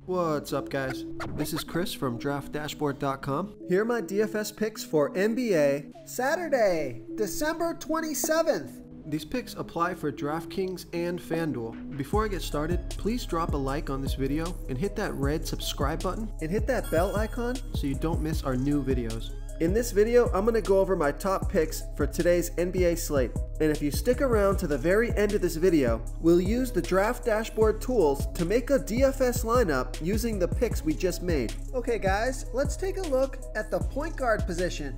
What's up, guys? This is Chris from DraftDashboard.com. Here are my DFS picks for NBA Saturday, December 27th. These picks apply for DraftKings and FanDuel. Before I get started, please drop a like on this video and hit that red subscribe button and hit that bell icon so you don't miss our new videos. In this video, I'm going to go over my top picks for today's NBA slate. And if you stick around to the very end of this video, we'll use the Draft Dashboard tools to make a DFS lineup using the picks we just made. Okay guys, let's take a look at the point guard position.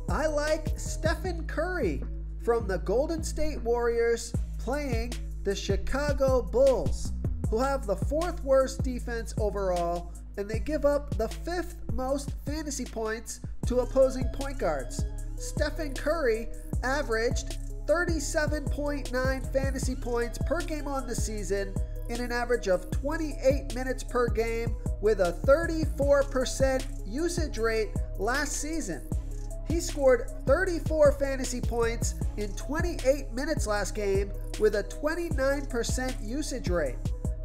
I like Stephen Curry from the Golden State Warriors playing the Chicago Bulls, who have the 4th worst defense overall, and they give up the 5th most fantasy points to opposing point guards. Stephen Curry averaged 37.9 fantasy points per game on the season in an average of 28 minutes per game with a 34% usage rate last season. He scored 34 fantasy points in 28 minutes last game with a 29% usage rate.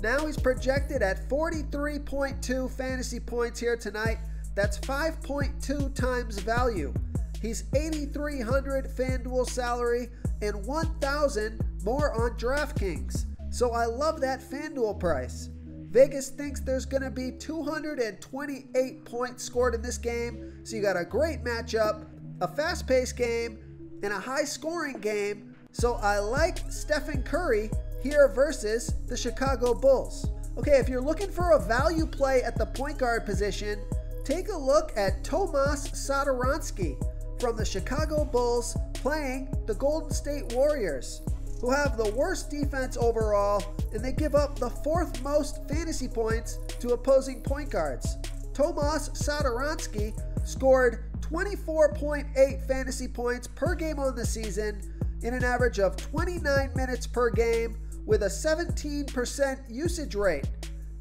Now he's projected at 43.2 fantasy points here tonight. That's 5.2 times value. He's 8,300 FanDuel salary and 1,000 more on DraftKings. So I love that FanDuel price. Vegas thinks there's going to be 228 points scored in this game. So you got a great matchup, a fast-paced game, and a high-scoring game. So I like Stephen Curry here versus the Chicago Bulls. Okay, if you're looking for a value play at the point guard position, take a look at Tomas Satoransky from the Chicago Bulls playing the Golden State Warriors, who have the worst defense overall, and they give up the 4th most fantasy points to opposing point guards. Tomas Satoransky scored 24.8 fantasy points per game on the season in an average of 29 minutes per game with a 17% usage rate.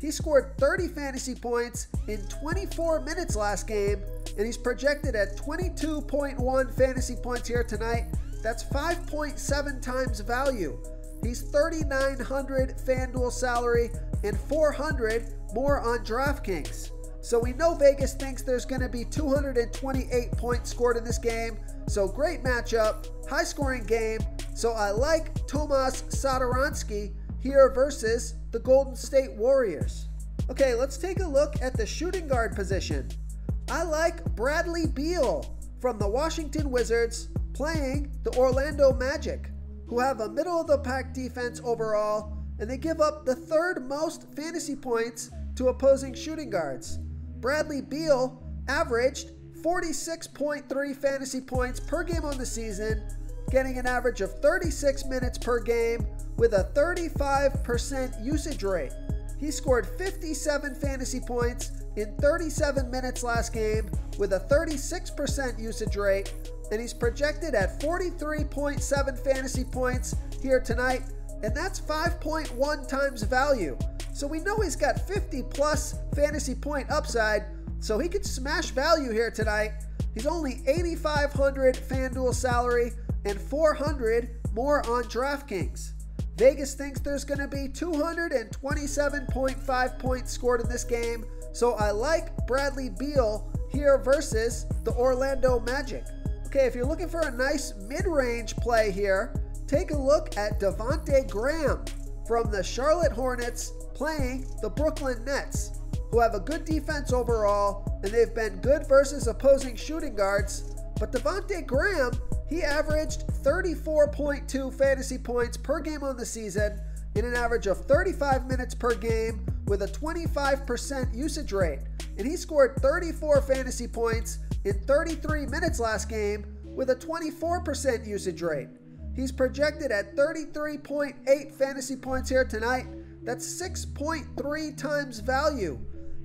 He scored 30 fantasy points in 24 minutes last game, and he's projected at 22.1 fantasy points here tonight. That's 5.7 times value. He's 3,900 FanDuel salary and 400 more on DraftKings. So we know Vegas thinks there's going to be 228 points scored in this game. So great matchup, high scoring game. So I like Tomas Satoransky here versus the Golden State Warriors. Okay, let's take a look at the shooting guard position. I like Bradley Beal from the Washington Wizards playing the Orlando Magic, who have a middle-of-the-pack defense overall, and they give up the 3rd most fantasy points to opposing shooting guards. Bradley Beal averaged 46.3 fantasy points per game on the season, getting an average of 36 minutes per game with a 35% usage rate. He scored 57 fantasy points in 37 minutes last game with a 36% usage rate, and he's projected at 43.7 fantasy points here tonight, and that's 5.1 times value. So we know he's got 50 plus fantasy point upside, so he could smash value here tonight. He's only 8,500 FanDuel salary and 400 more on DraftKings. Vegas thinks there's going to be 227.5 points scored in this game, so I like Bradley Beal here versus the Orlando Magic. Okay, if you're looking for a nice mid-range play here, take a look at Devonte Graham from the Charlotte Hornets playing the Brooklyn Nets, who have a good defense overall, and they've been good versus opposing shooting guards. But Devonte Graham, he averaged 34.2 fantasy points per game on the season in an average of 35 minutes per game with a 25% usage rate. And he scored 34 fantasy points in 33 minutes last game with a 24% usage rate. He's projected at 33.8 fantasy points here tonight. That's 6.3 times value.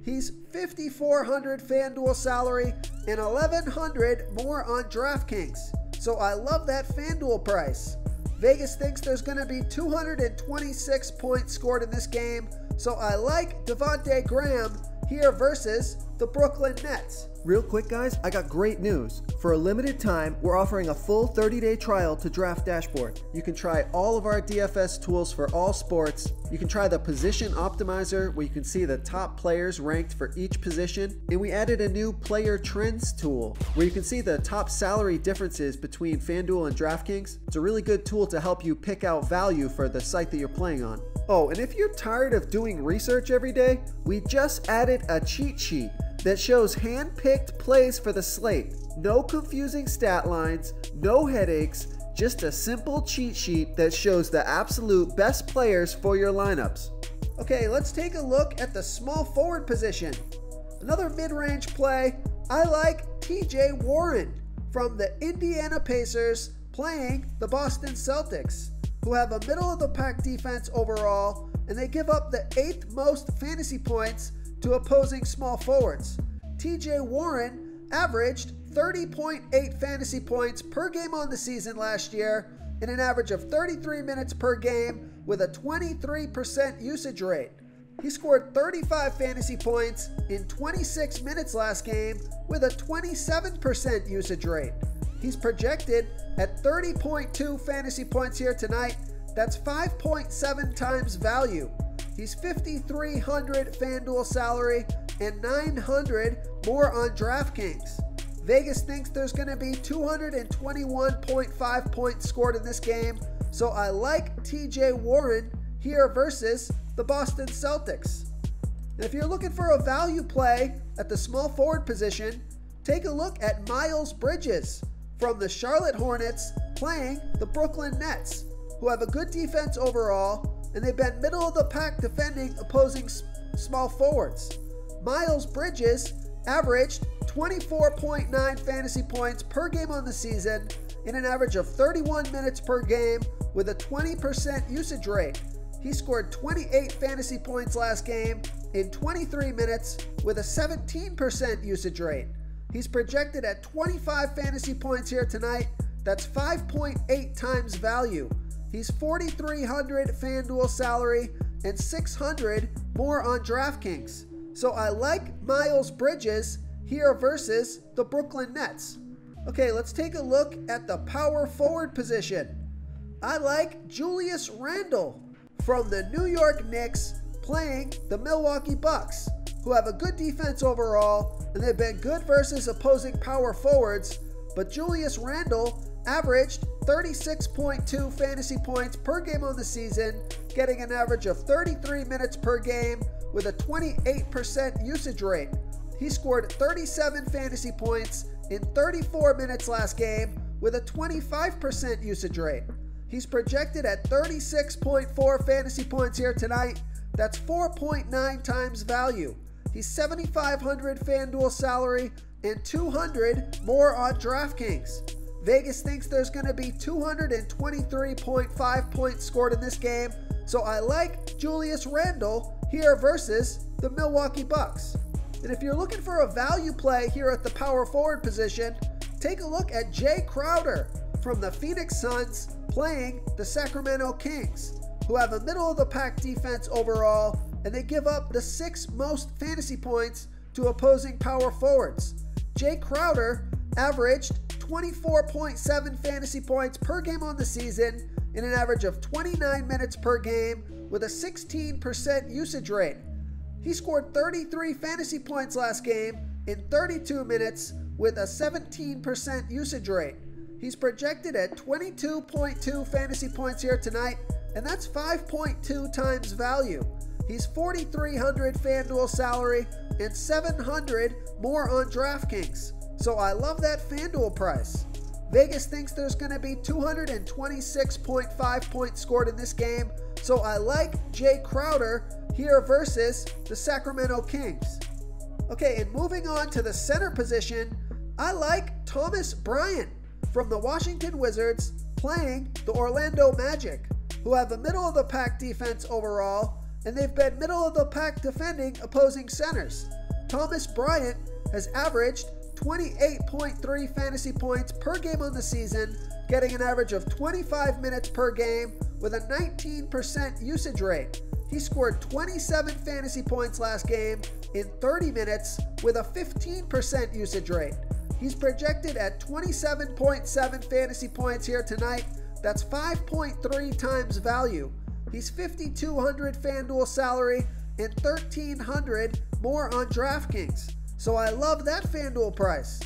He's 5,400 FanDuel salary and 1,100 more on DraftKings. So I love that FanDuel price. Vegas thinks there's going to be 226 points scored in this game. So I like Devonte Graham here versus the Brooklyn Nets. Real quick guys, I got great news. For a limited time, we're offering a full 30-day trial to Draft Dashboard. You can try all of our DFS tools for all sports. You can try the position optimizer where you can see the top players ranked for each position. And we added a new player trends tool where you can see the top salary differences between FanDuel and DraftKings. It's a really good tool to help you pick out value for the site that you're playing on. Oh, and if you're tired of doing research every day, we just added a cheat sheet that shows hand-picked plays for the slate. No confusing stat lines, no headaches, just a simple cheat sheet that shows the absolute best players for your lineups. Okay, let's take a look at the small forward position. Another mid-range play, I like TJ Warren from the Indiana Pacers playing the Boston Celtics, who have a middle-of-the-pack defense overall, and they give up the 8th most fantasy points to opposing small forwards. TJ Warren averaged 30.8 fantasy points per game on the season last year in an average of 33 minutes per game with a 23% usage rate. He scored 35 fantasy points in 26 minutes last game with a 27% usage rate. He's projected at 30.2 fantasy points here tonight. That's 5.7 times value. He's $5,300 FanDuel salary and $900 more on DraftKings. Vegas thinks there's going to be 221.5 points scored in this game, so I like TJ Warren here versus the Boston Celtics. And if you're looking for a value play at the small forward position, take a look at Miles Bridges from the Charlotte Hornets playing the Brooklyn Nets, who have a good defense overall, and they've been middle of the pack defending opposing small forwards. Miles Bridges averaged 24.9 fantasy points per game on the season in an average of 31 minutes per game with a 20% usage rate. He scored 28 fantasy points last game in 23 minutes with a 17% usage rate. He's projected at 25 fantasy points here tonight. That's 5.8 times value. He's $4,300 FanDuel salary and $600 more on DraftKings. So I like Miles Bridges here versus the Brooklyn Nets. Okay, let's take a look at the power forward position. I like Julius Randle from the New York Knicks playing the Milwaukee Bucks, who have a good defense overall, and they've been good versus opposing power forwards, but Julius Randle averaged 36.2 fantasy points per game on the season, getting an average of 33 minutes per game with a 28% usage rate. He scored 37 fantasy points in 34 minutes last game with a 25% usage rate. He's projected at 36.4 fantasy points here tonight. That's 4.9 times value. He's $7,500 FanDuel salary and $200 more on DraftKings. Vegas thinks there's going to be 223.5 points scored in this game, so I like Julius Randle here versus the Milwaukee Bucks. And if you're looking for a value play here at the power forward position, take a look at Jae Crowder from the Phoenix Suns playing the Sacramento Kings, who have a middle-of-the-pack defense overall, and they give up the 6th most fantasy points to opposing power forwards. Jae Crowder averaged 24.7 fantasy points per game on the season in an average of 29 minutes per game with a 16% usage rate. He scored 33 fantasy points last game in 32 minutes with a 17% usage rate. He's projected at 22.2 fantasy points here tonight, and that's 5.2 times value. He's $4,300 FanDuel salary and $700 more on DraftKings. So I love that FanDuel price. Vegas thinks there's going to be 226.5 points scored in this game, so I like Jae Crowder here versus the Sacramento Kings. Okay, and moving on to the center position, I like Thomas Bryant from the Washington Wizards playing the Orlando Magic, who have a middle-of-the-pack defense overall, and they've been middle-of-the-pack defending opposing centers. Thomas Bryant has averaged 28.3 fantasy points per game on the season, getting an average of 25 minutes per game with a 19% usage rate. He scored 27 fantasy points last game in 30 minutes with a 15% usage rate. He's projected at 27.7 fantasy points here tonight. That's 5.3 times value. He's $5,200 FanDuel salary and $1,300 more on DraftKings. So I love that FanDuel price.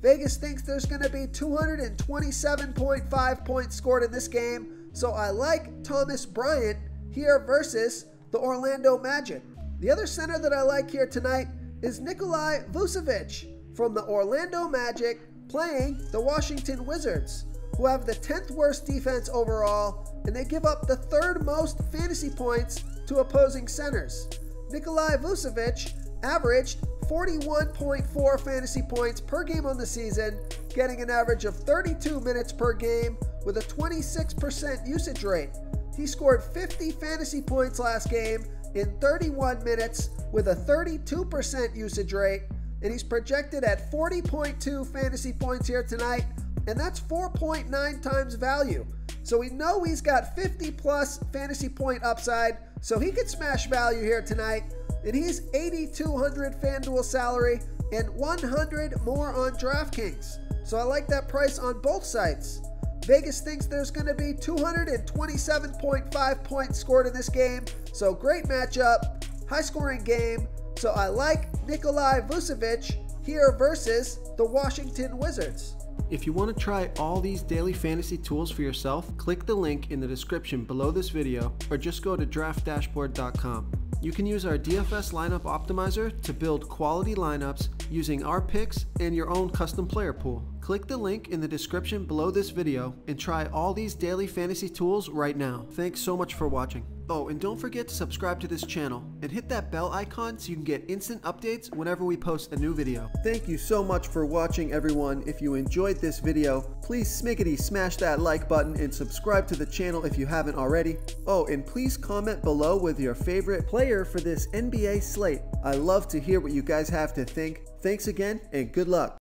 Vegas thinks there's going to be 227.5 points scored in this game, so I like Thomas Bryant here versus the Orlando Magic. The other center that I like here tonight is Nikola Vucevic from the Orlando Magic playing the Washington Wizards, who have the 10th worst defense overall, and they give up the 3rd most fantasy points to opposing centers. Nikola Vucevic averaged 41.4 fantasy points per game on the season, getting an average of 32 minutes per game with a 26% usage rate. He scored 50 fantasy points last game in 31 minutes with a 32% usage rate, and he's projected at 40.2 fantasy points here tonight, and that's 4.9 times value. So we know he's got 50 plus fantasy point upside, so he could smash value here tonight. And he's $8,200 FanDuel salary and $100 more on DraftKings. So I like that price on both sites. Vegas thinks there's going to be 227.5 points scored in this game. So great matchup, high scoring game. So I like Nikola Vucevic here versus the Washington Wizards. If you want to try all these daily fantasy tools for yourself, click the link in the description below this video or just go to draftdashboard.com. You can use our DFS lineup optimizer to build quality lineups using our picks and your own custom player pool. Click the link in the description below this video and try all these daily fantasy tools right now. Thanks so much for watching. Oh, and don't forget to subscribe to this channel and hit that bell icon so you can get instant updates whenever we post a new video. Thank you so much for watching, everyone. If you enjoyed this video, please smickety smash that like button and subscribe to the channel if you haven't already. Oh, and please comment below with your favorite player for this NBA slate. I love to hear what you guys have to think. Thanks again and good luck.